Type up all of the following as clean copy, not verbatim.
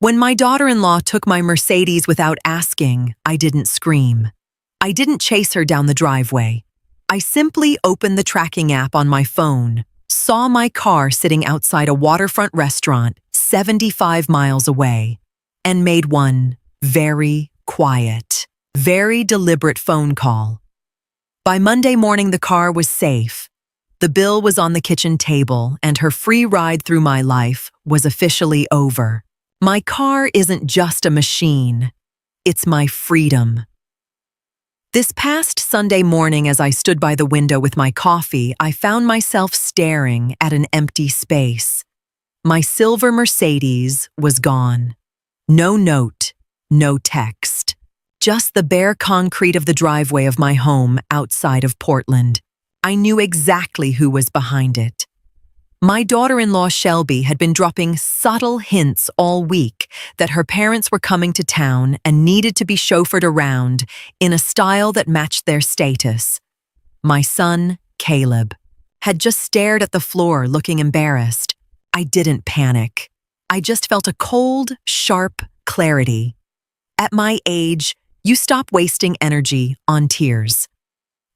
When my daughter-in-law took my Mercedes without asking, I didn't scream. I didn't chase her down the driveway. I simply opened the tracking app on my phone, saw my car sitting outside a waterfront restaurant 75 miles away, and made one very quiet, very deliberate phone call. By Monday morning, the car was safe. The bill was on the kitchen table, and her free ride through my life was officially over. My car isn't just a machine. It's my freedom. This past Sunday morning, as I stood by the window with my coffee, I found myself staring at an empty space. My silver Mercedes was gone. No note, no text. Just the bare concrete of the driveway of my home outside of Portland. I knew exactly who was behind it. My daughter-in-law Shelby had been dropping subtle hints all week that her parents were coming to town and needed to be chauffeured around in a style that matched their status. My son, Caleb, had just stared at the floor looking embarrassed. I didn't panic. I just felt a cold, sharp clarity. At my age, you stop wasting energy on tears.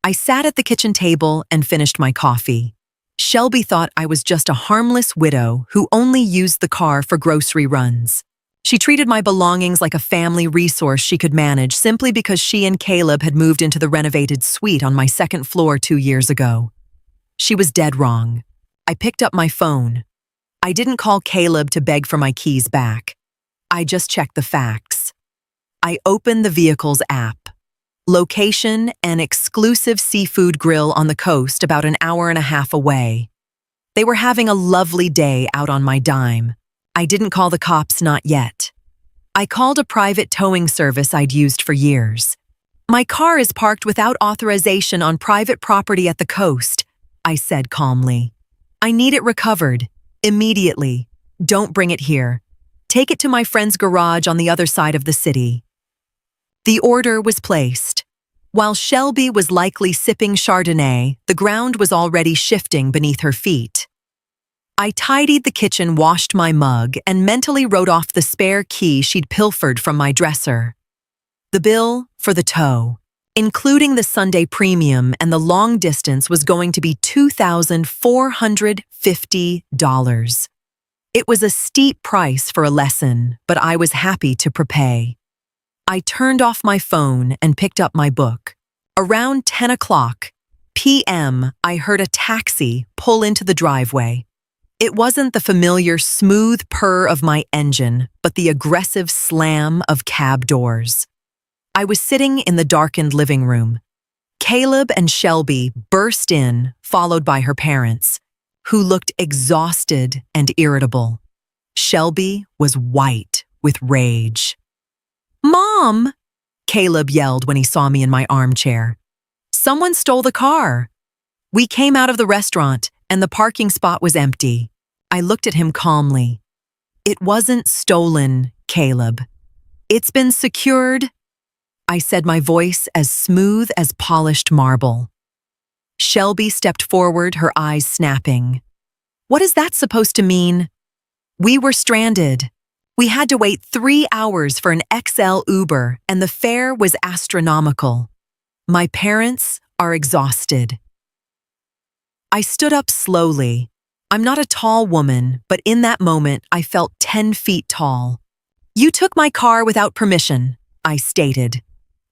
I sat at the kitchen table and finished my coffee. Shelby thought I was just a harmless widow who only used the car for grocery runs. She treated my belongings like a family resource she could manage simply because she and Caleb had moved into the renovated suite on my second floor 2 years ago. She was dead wrong. I picked up my phone. I didn't call Caleb to beg for my keys back. I just checked the facts. I opened the vehicle's app. Location, an exclusive seafood grill on the coast about an hour and a half away. They were having a lovely day out on my dime. I didn't call the cops, not yet. I called a private towing service I'd used for years. My car is parked without authorization on private property at the coast, I said calmly. I need it recovered, immediately. Don't bring it here. Take it to my friend's garage on the other side of the city. The order was placed. While Shelby was likely sipping Chardonnay, the ground was already shifting beneath her feet. I tidied the kitchen, washed my mug, and mentally wrote off the spare key she'd pilfered from my dresser. The bill for the tow, including the Sunday premium and the long distance, was going to be $2,450. It was a steep price for a lesson, but I was happy to prepay. I turned off my phone and picked up my book. Around 10 o'clock p.m., I heard a taxi pull into the driveway. It wasn't the familiar smooth purr of my engine, but the aggressive slam of cab doors. I was sitting in the darkened living room. Caleb and Shelby burst in, followed by her parents, who looked exhausted and irritable. Shelby was white with rage. "Mom!" Caleb yelled when he saw me in my armchair. "Someone stole the car." We came out of the restaurant, and the parking spot was empty. I looked at him calmly. "It wasn't stolen, Caleb. It's been secured," I said, my voice as smooth as polished marble. Shelby stepped forward, her eyes snapping. "What is that supposed to mean?" "We were stranded. We had to wait 3 hours for an XL Uber, and the fare was astronomical. My parents are exhausted." I stood up slowly. I'm not a tall woman, but in that moment, I felt 10 feet tall. "You took my car without permission," I stated.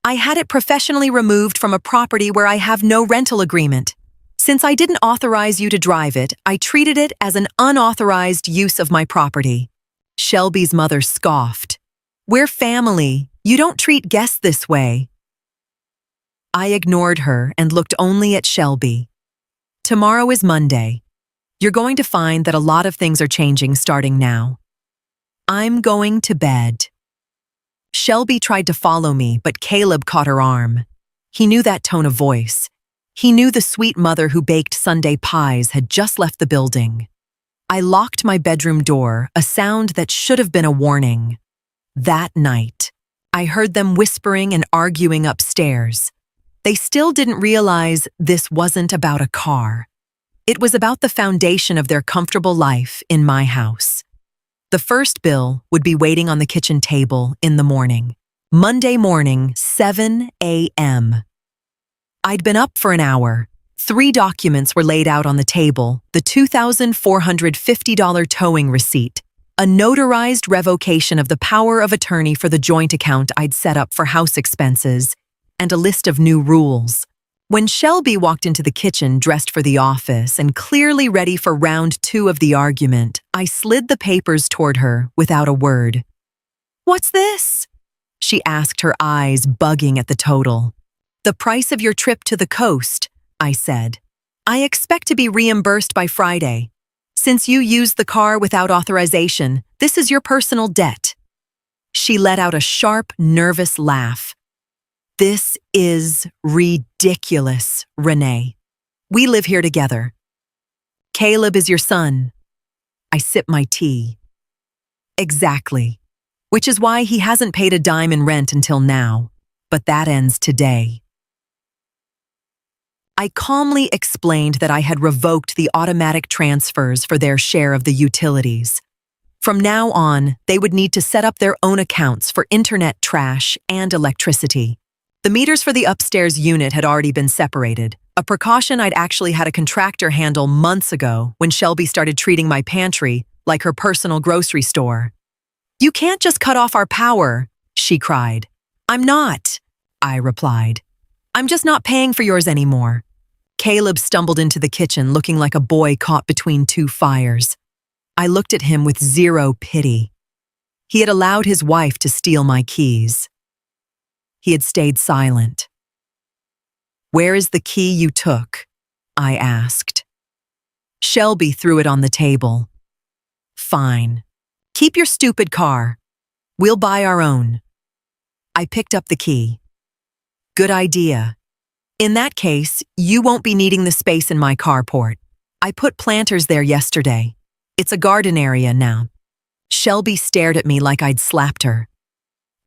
"I had it professionally removed from a property where I have no rental agreement. Since I didn't authorize you to drive it, I treated it as an unauthorized use of my property." Shelby's mother scoffed. "We're family. You don't treat guests this way." I ignored her and looked only at Shelby. "Tomorrow is Monday. You're going to find that a lot of things are changing starting now. I'm going to bed." Shelby tried to follow me, but Caleb caught her arm. He knew that tone of voice. He knew the sweet mother who baked Sunday pies had just left the building. I locked my bedroom door, a sound that should have been a warning. That night, I heard them whispering and arguing upstairs. They still didn't realize this wasn't about a car. It was about the foundation of their comfortable life in my house. The first bill would be waiting on the kitchen table in the morning. Monday morning, 7 a.m. I'd been up for an hour. 3 documents were laid out on the table: the $2,450 towing receipt, a notarized revocation of the power of attorney for the joint account I'd set up for house expenses, and a list of new rules. When Shelby walked into the kitchen dressed for the office and clearly ready for round 2 of the argument, I slid the papers toward her without a word. "What's this?" she asked, her eyes bugging at the total. "The price of your trip to the coast," I said. "I expect to be reimbursed by Friday. Since you used the car without authorization, this is your personal debt." She let out a sharp, nervous laugh. "This is ridiculous, Renee. We live here together. Caleb is your son." I sip my tea. "Exactly. Which is why he hasn't paid a dime in rent until now. But that ends today." I calmly explained that I had revoked the automatic transfers for their share of the utilities. From now on, they would need to set up their own accounts for internet, trash, and electricity. The meters for the upstairs unit had already been separated, a precaution I'd actually had a contractor handle months ago when Shelby started treating my pantry like her personal grocery store. "You can't just cut off our power," she cried. "I'm not," I replied. "I'm just not paying for yours anymore." Caleb stumbled into the kitchen looking like a boy caught between 2 fires. I looked at him with zero pity. He had allowed his wife to steal my keys. He had stayed silent. "Where is the key you took?" I asked. Shelby threw it on the table. "Fine. Keep your stupid car. We'll buy our own." I picked up the key. "Good idea. In that case, you won't be needing the space in my carport. I put planters there yesterday. It's a garden area now." Shelby stared at me like I'd slapped her.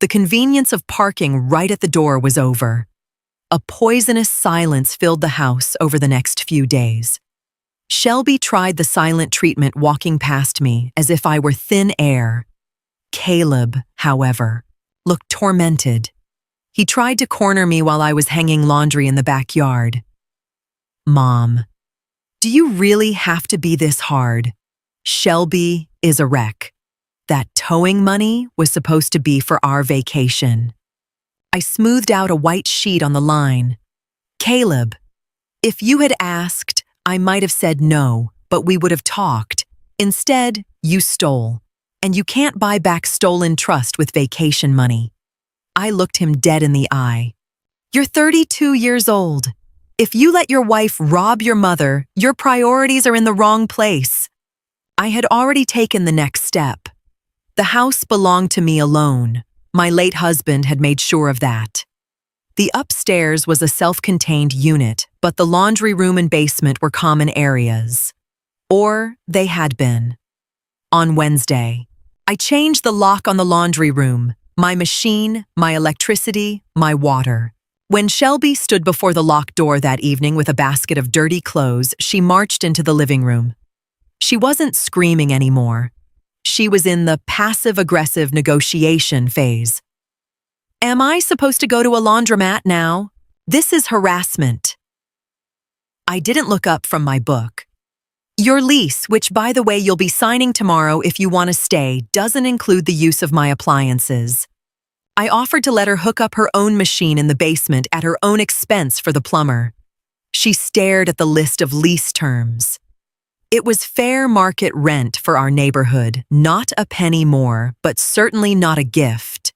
The convenience of parking right at the door was over. A poisonous silence filled the house over the next few days. Shelby tried the silent treatment walking past me as if I were thin air. Caleb, however, looked tormented. He tried to corner me while I was hanging laundry in the backyard. "Mom, do you really have to be this hard? Shelby is a wreck. That towing money was supposed to be for our vacation." I smoothed out a white sheet on the line. "Caleb, if you had asked, I might have said no, but we would have talked. Instead, you stole. And you can't buy back stolen trust with vacation money." I looked him dead in the eye. "You're 32 years old. If you let your wife rob your mother, your priorities are in the wrong place." I had already taken the next step. The house belonged to me alone. My late husband had made sure of that. The upstairs was a self-contained unit, but the laundry room and basement were common areas. Or they had been. On Wednesday, I changed the lock on the laundry room, my machine, my electricity, my water. When Shelby stood before the locked door that evening with a basket of dirty clothes, she marched into the living room. She wasn't screaming anymore. She was in the passive-aggressive negotiation phase. "Am I supposed to go to a laundromat now? This is harassment." I didn't look up from my book. "Your lease, which by the way you'll be signing tomorrow if you want to stay, doesn't include the use of my appliances." I offered to let her hook up her own machine in the basement at her own expense for the plumber. She stared at the list of lease terms. It was fair market rent for our neighborhood, not a penny more, but certainly not a gift.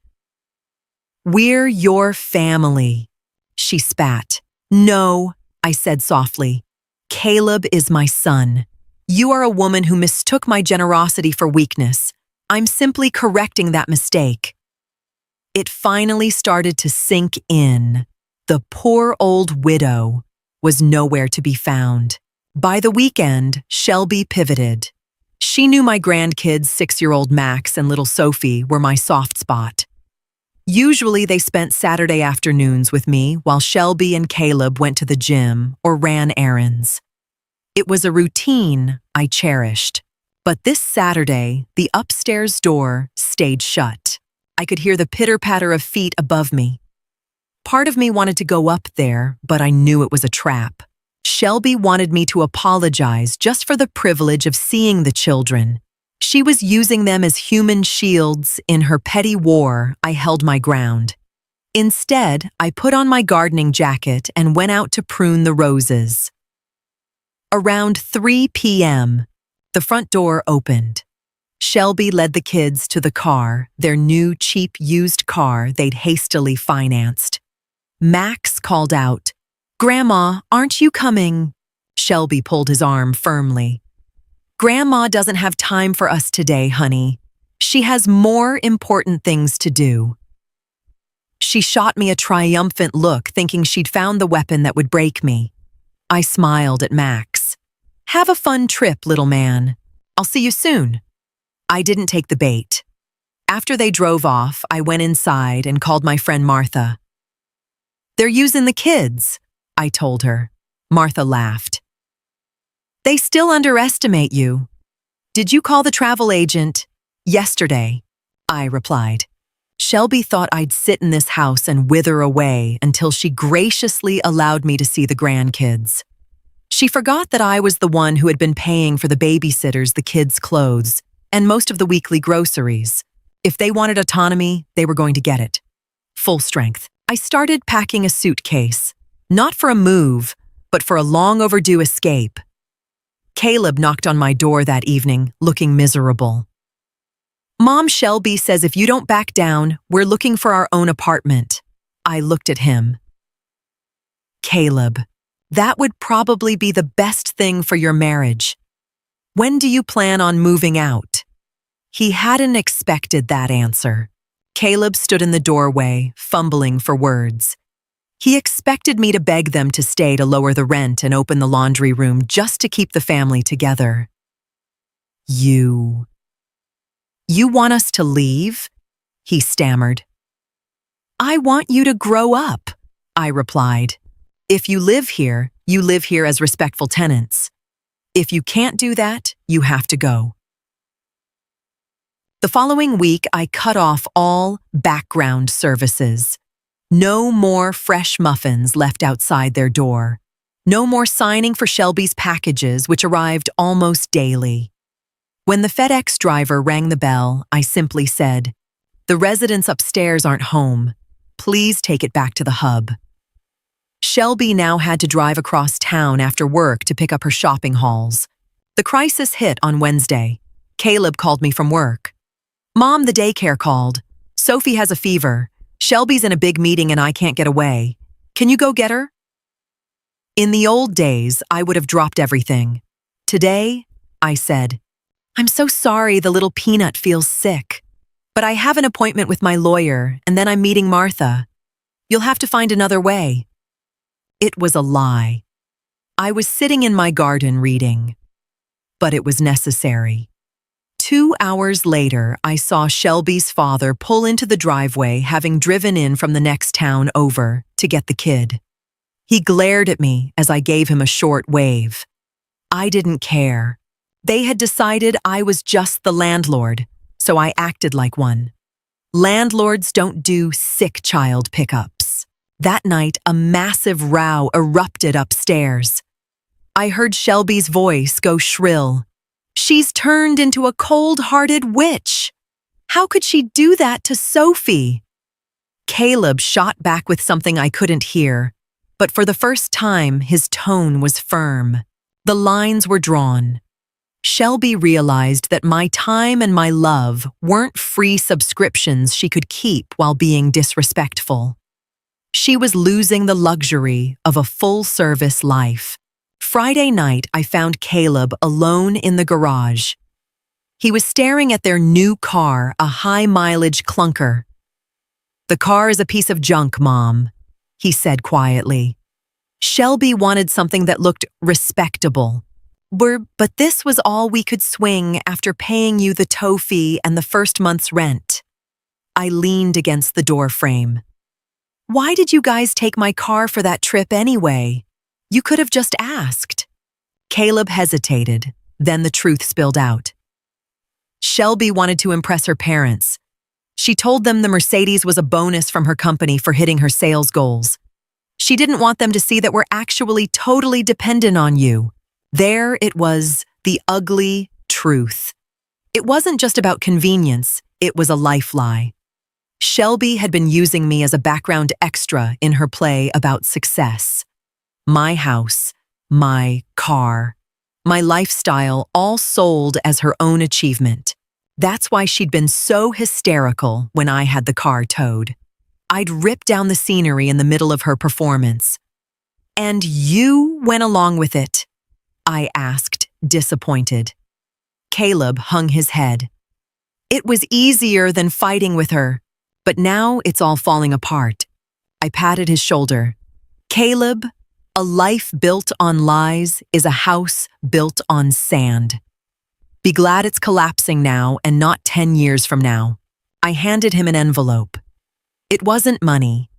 "We're your family," she spat. "No," I said softly. "Caleb is my son. You are a woman who mistook my generosity for weakness. I'm simply correcting that mistake." It finally started to sink in. The poor old widow was nowhere to be found. By the weekend, Shelby pivoted. She knew my grandkids, 6-year-old Max and little Sophie, were my soft spot. Usually they spent Saturday afternoons with me while Shelby and Caleb went to the gym or ran errands. It was a routine I cherished, But this Saturday, the upstairs door stayed shut. I could hear the pitter-patter of feet above me. Part of me wanted to go up there, but I knew it was a trap. Shelby wanted me to apologize just for the privilege of seeing the children. She was using them as human shields. In her petty war, I held my ground. Instead, I put on my gardening jacket and went out to prune the roses. Around 3 p.m., the front door opened. Shelby led the kids to the car, their new cheap used car they'd hastily financed. Max called out, "Grandma, aren't you coming?" Shelby pulled his arm firmly. "Grandma doesn't have time for us today, honey. She has more important things to do." She shot me a triumphant look, thinking she'd found the weapon that would break me. I smiled at Max. "Have a fun trip, little man. I'll see you soon." I didn't take the bait. After they drove off, I went inside and called my friend Martha. "They're using the kids," I told her. Martha laughed. "They still underestimate you." "Did you call the travel agent?" "Yesterday," I replied. Shelby thought I'd sit in this house and wither away until she graciously allowed me to see the grandkids. She forgot that I was the one who had been paying for the babysitters, the kids' clothes, and most of the weekly groceries. If they wanted autonomy, they were going to get it. Full strength. I started packing a suitcase, not for a move, but for a long overdue escape. Caleb knocked on my door that evening, looking miserable. "Mom, Shelby says if you don't back down, we're looking for our own apartment." I looked at him. "Caleb, that would probably be the best thing for your marriage. When do you plan on moving out?" He hadn't expected that answer. Caleb stood in the doorway, fumbling for words. He expected me to beg them to stay to lower the rent and open the laundry room just to keep the family together. You want us to leave?" he stammered. "I want you to grow up," I replied. "If you live here as respectful tenants. If you can't do that, you have to go." The following week, I cut off all background services. No more fresh muffins left outside their door. No more signing for Shelby's packages, which arrived almost daily. When the FedEx driver rang the bell, I simply said, "The residents upstairs aren't home. Please take it back to the hub." Shelby now had to drive across town after work to pick up her shopping hauls. The crisis hit on Wednesday. Caleb called me from work. "Mom, the daycare called. Sophie has a fever. Shelby's in a big meeting and I can't get away. Can you go get her?" In the old days, I would have dropped everything. Today, I said, "I'm so sorry the little peanut feels sick, but I have an appointment with my lawyer and then I'm meeting Martha. You'll have to find another way." It was a lie. I was sitting in my garden reading, but it was necessary. 2 hours later, I saw Shelby's father pull into the driveway, having driven in from the next town over to get the kid. He glared at me as I gave him a short wave. I didn't care. They had decided I was just the landlord, so I acted like one. Landlords don't do sick child pickups. That night, a massive row erupted upstairs. I heard Shelby's voice go shrill. "She's turned into a cold-hearted witch. How could she do that to Sophie?" Caleb shot back with something I couldn't hear, but for the first time, his tone was firm. The lines were drawn. Shelby realized that my time and my love weren't free subscriptions she could keep while being disrespectful. She was losing the luxury of a full-service life. Friday night, I found Caleb alone in the garage. He was staring at their new car, a high-mileage clunker. "The car is a piece of junk, Mom," he said quietly. "Shelby wanted something that looked respectable. But this was all we could swing after paying you the tow fee and the first month's rent." I leaned against the door frame. "Why did you guys take my car for that trip anyway? You could have just asked." Caleb hesitated, then the truth spilled out. Shelby wanted to impress her parents. She told them the Mercedes was a bonus from her company for hitting her sales goals. She didn't want them to see that we're actually totally dependent on you. There it was, the ugly truth. It wasn't just about convenience, it was a life lie. Shelby had been using me as a background extra in her play about success. My house, my car, my lifestyle, all sold as her own achievement. That's why she'd been so hysterical when I had the car towed. I'd rip down the scenery in the middle of her performance. "And you went along with it?" I asked, disappointed. Caleb hung his head. "It was easier than fighting with her, but now it's all falling apart." I patted his shoulder. "Caleb, a life built on lies is a house built on sand. Be glad it's collapsing now and not 10 years from now." I handed him an envelope. It wasn't money.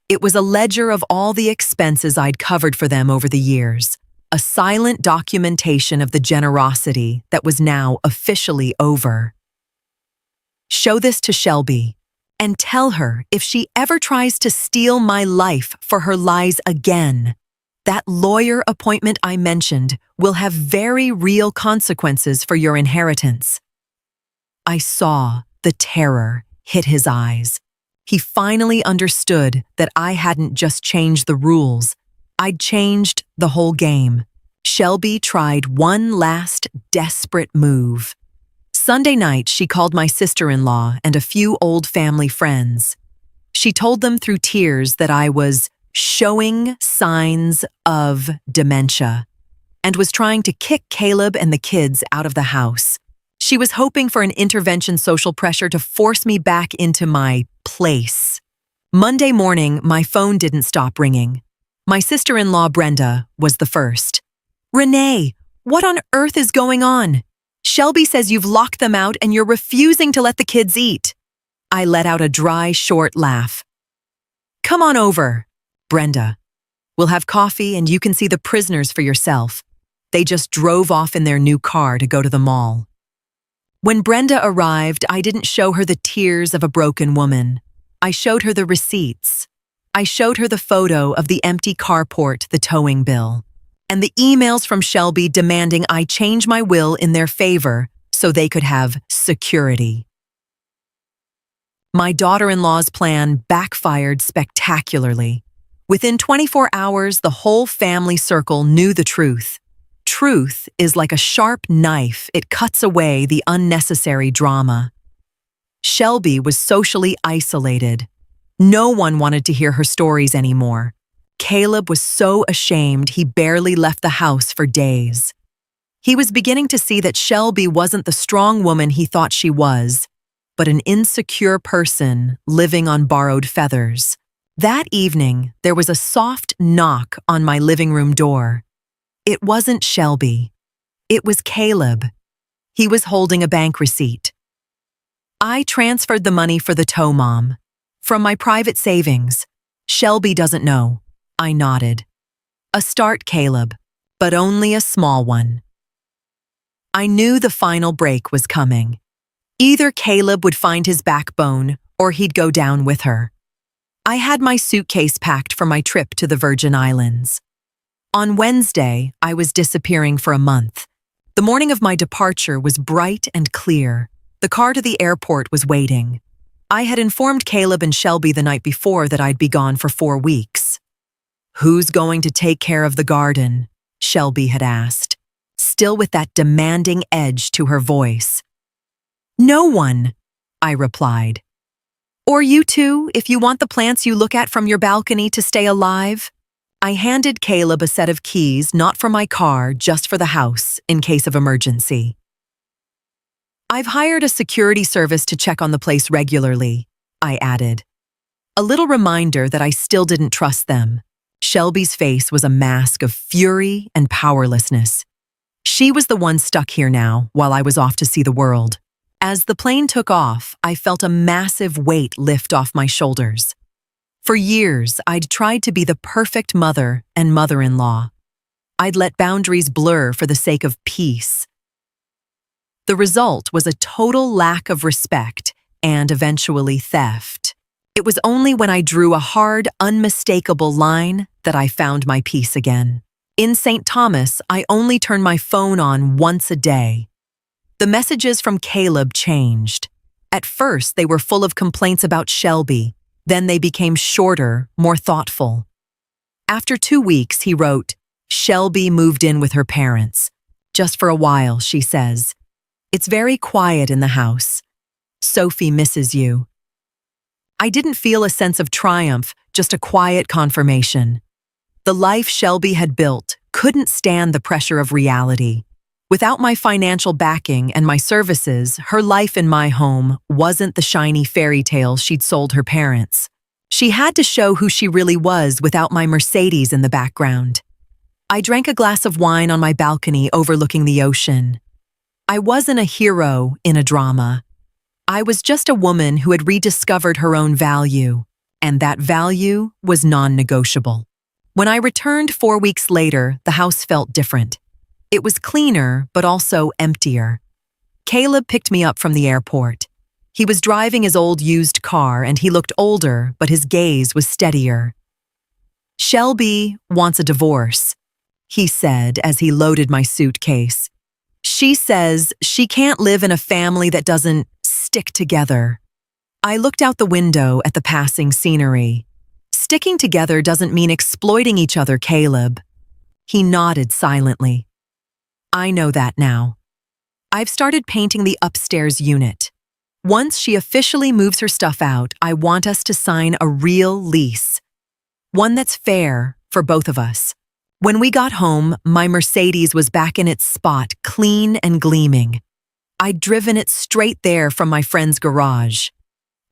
It was a ledger of all the expenses I'd covered for them over the years, a silent documentation of the generosity that was now officially over. "Show this to Shelby and tell her if she ever tries to steal my life for her lies again, that lawyer appointment I mentioned will have very real consequences for your inheritance." I saw the terror hit his eyes. He finally understood that I hadn't just changed the rules, I'd changed the whole game. Shelby tried one last desperate move. Sunday night, she called my sister-in-law and a few old family friends. She told them through tears that I was showing signs of dementia and was trying to kick Caleb and the kids out of the house. She was hoping for an intervention social pressure to force me back into my place. Monday morning, my phone didn't stop ringing. My sister-in-law, Brenda, was the first. "Renee, what on earth is going on? Shelby says you've locked them out and you're refusing to let the kids eat." I let out a dry, short laugh. "Come on over, Brenda. We'll have coffee and you can see the prisoners for yourself." They just drove off in their new car to go to the mall. When Brenda arrived, I didn't show her the tears of a broken woman. I showed her the receipts. I showed her the photo of the empty carport, the towing bill, and the emails from Shelby demanding I change my will in their favor so they could have security. My daughter-in-law's plan backfired spectacularly. Within 24 hours, the whole family circle knew the truth. Truth is like a sharp knife. It cuts away the unnecessary drama. Shelby was socially isolated. No one wanted to hear her stories anymore. Caleb was so ashamed he barely left the house for days. He was beginning to see that Shelby wasn't the strong woman he thought she was, but an insecure person living on borrowed feathers. That evening, there was a soft knock on my living room door. It wasn't Shelby. It was Caleb. He was holding a bank receipt. "I transferred the money for the tow mom. From my private savings. Shelby doesn't know." I nodded. "A start, Caleb, but only a small one." I knew the final break was coming. Either Caleb would find his backbone or he'd go down with her. I had my suitcase packed for my trip to the Virgin Islands. On Wednesday, I was disappearing for a month. The morning of my departure was bright and clear. The car to the airport was waiting. I had informed Caleb and Shelby the night before that I'd be gone for 4 weeks. "Who's going to take care of the garden?" Shelby had asked, still with that demanding edge to her voice. "No one," I replied. "Or you two, if you want the plants you look at from your balcony to stay alive." I handed Caleb a set of keys, not for my car, just for the house, in case of emergency. "I've hired a security service to check on the place regularly," I added. A little reminder that I still didn't trust them. Shelby's face was a mask of fury and powerlessness. She was the one stuck here now, while I was off to see the world. As the plane took off, I felt a massive weight lift off my shoulders. For years, I'd tried to be the perfect mother and mother-in-law. I'd let boundaries blur for the sake of peace. The result was a total lack of respect and eventually theft. It was only when I drew a hard, unmistakable line that I found my peace again. In St. Thomas, I only turn my phone on once a day. The messages from Caleb changed. At first, they were full of complaints about Shelby. Then they became shorter, more thoughtful. After 2 weeks, he wrote, "Shelby moved in with her parents. Just for a while," she says. "It's very quiet in the house. Sophie misses you." I didn't feel a sense of triumph, just a quiet confirmation. The life Shelby had built couldn't stand the pressure of reality. Without my financial backing and my services, her life in my home wasn't the shiny fairy tale she'd sold her parents. She had to show who she really was without my Mercedes in the background. I drank a glass of wine on my balcony overlooking the ocean. I wasn't a hero in a drama. I was just a woman who had rediscovered her own value, and that value was non-negotiable. When I returned 4 weeks later, the house felt different. It was cleaner, but also emptier. Caleb picked me up from the airport. He was driving his old used car, and he looked older, but his gaze was steadier. "Shelby wants a divorce," he said as he loaded my suitcase. "She says she can't live in a family that doesn't stick together." I looked out the window at the passing scenery. "Sticking together doesn't mean exploiting each other, Caleb." He nodded silently. "I know that now. I've started painting the upstairs unit. Once she officially moves her stuff out, I want us to sign a real lease. One that's fair for both of us." When we got home, my Mercedes was back in its spot, clean and gleaming. I'd driven it straight there from my friend's garage.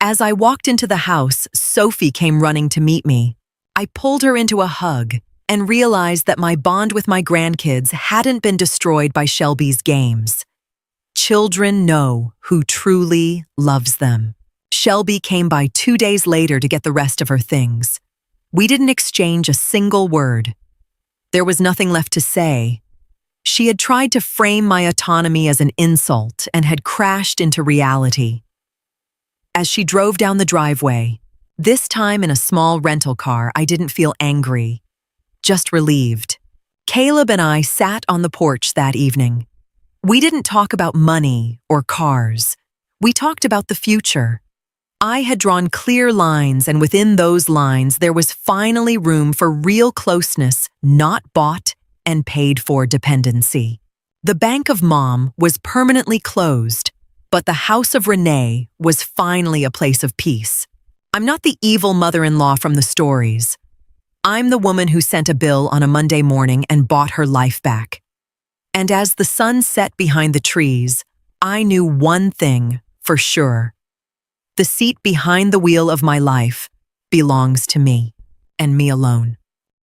As I walked into the house, Sophie came running to meet me. I pulled her into a hug and realized that my bond with my grandkids hadn't been destroyed by Shelby's games. Children know who truly loves them. Shelby came by 2 days later to get the rest of her things. We didn't exchange a single word. There was nothing left to say. She had tried to frame my autonomy as an insult and had crashed into reality. As she drove down the driveway, this time in a small rental car, I didn't feel angry, just relieved. Caleb and I sat on the porch that evening. We didn't talk about money or cars. We talked about the future. I had drawn clear lines, and within those lines, there was finally room for real closeness, not bought and paid for dependency. The Bank of Mom was permanently closed, but the House of Renee was finally a place of peace. I'm not the evil mother-in-law from the stories. I'm the woman who sent a bill on a Monday morning and bought her life back. And as the sun set behind the trees, I knew one thing for sure. The seat behind the wheel of my life belongs to me, and me alone.